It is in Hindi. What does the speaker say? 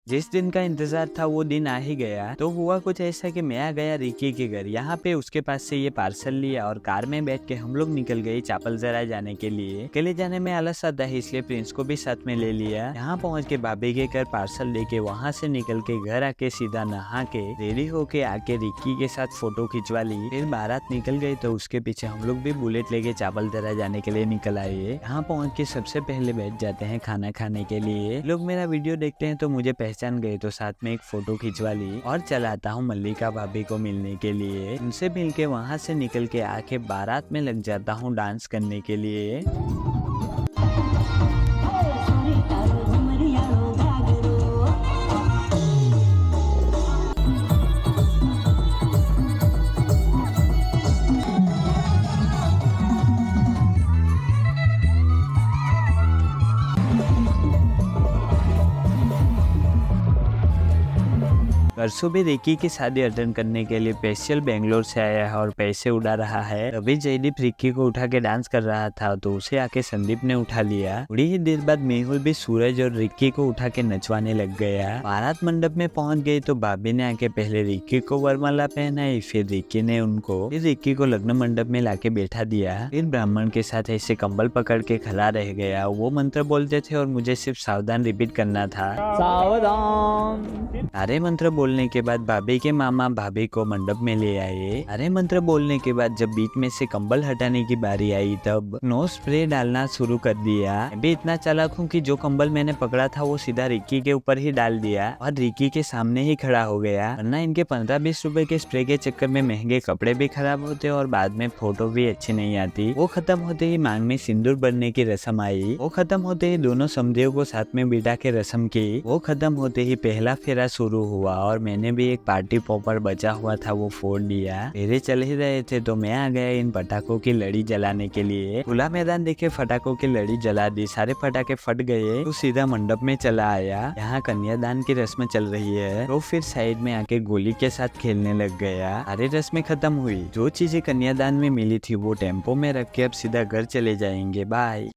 जिस दिन का इंतजार था वो दिन आ ही गया। तो हुआ कुछ ऐसा कि मैं आ गया रिकी के घर। यहाँ पे उसके पास से ये पार्सल लिया और कार में बैठ के हम लोग निकल गए चापलजरा जाने के लिए। अकेले जाने में आलस आता है इसलिए प्रिंस को भी साथ में ले लिया। यहाँ पहुँच के भाभी के घर पार्सल लेके वहाँ से निकल के घर आके सीधा नहा के रेडी होके आके रिक्की के साथ फोटो खिंचवा ली। फिर बारात निकल गई तो उसके पीछे हम लोग भी बुलेट लेके चापलजरा जाने के लिए निकल आए। यहाँ पहुँच के सबसे पहले बैठ जाते हैं खाना खाने के लिए। लोग मेरा वीडियो देखते हैं तो मुझे पहचान गए तो साथ में एक फोटो खिंचवा ली और चला आता हूँ मल्लिका भाभी को मिलने के लिए। उनसे मिलके वहाँ से निकल के आके बारात में लग जाता हूँ डांस करने के लिए। परसों भी रिकी की शादी अटेंड करने के लिए स्पेशल बेंगलोर से आया है और पैसे उड़ा रहा है। अभी जयदीप रिकी को उठा के डांस कर रहा था तो उसे आके संदीप ने उठा लिया। थोड़ी ही देर बाद मेहुल भी सूरज और रिकी को उठा के नचवाने लग गया। बारात मंडप में पहुंच गई तो भाभी ने आके पहले रिकी को वरमाला पहनाई, फिर रिकी ने उनको, फिर रिकी को लग्न मंडप में लाके बैठा दिया। फिर ब्राह्मण के साथ ऐसे कंबल पकड़ के खड़ा रह गया। वो मंत्र बोलते थे और मुझे सिर्फ सावधान रिपीट करना था। सावधान। सारे मंत्र बोलने के बाद भाभी के मामा भाभी को मंडप में ले आए। सारे मंत्र बोलने के बाद जब बीच में से कंबल हटाने की बारी आई तब नोज स्प्रे डालना शुरू कर दिया। मैं भी इतना चालाक हूँ कि जो कंबल मैंने पकड़ा था वो सीधा रिकी के ऊपर ही डाल दिया और रिकी के सामने ही खड़ा हो गया। वरना इनके 15-20 रुपए के स्प्रे के चक्कर में महंगे कपड़े भी खराब होते और बाद में फोटो भी अच्छी नहीं आती। वो खत्म होते ही मांग में सिंदूर भरने की रस्म आई। वो खत्म होते ही दोनों समधियों को साथ में बिठा के रस्म की। वो खत्म होते ही पहला फेरा शुरू हुआ और मैंने भी एक पार्टी पॉपर बचा हुआ था वो फोड़ दिया। फेरे चल ही रहे थे तो मैं आ गया इन पटाखों की लड़ी जलाने के लिए। खुला मैदान देखे फटाकों की लड़ी जला दी। सारे पटाखे फट गए तो सीधा मंडप में चला आया। यहाँ कन्यादान की रस्म चल रही है तो फिर साइड में आके गोली के साथ खेलने लग गया। सारी रस्में खत्म हुई। जो चीजें कन्यादान में मिली थी वो टेम्पो में रख के अब सीधा घर चले जाएंगे। बाय।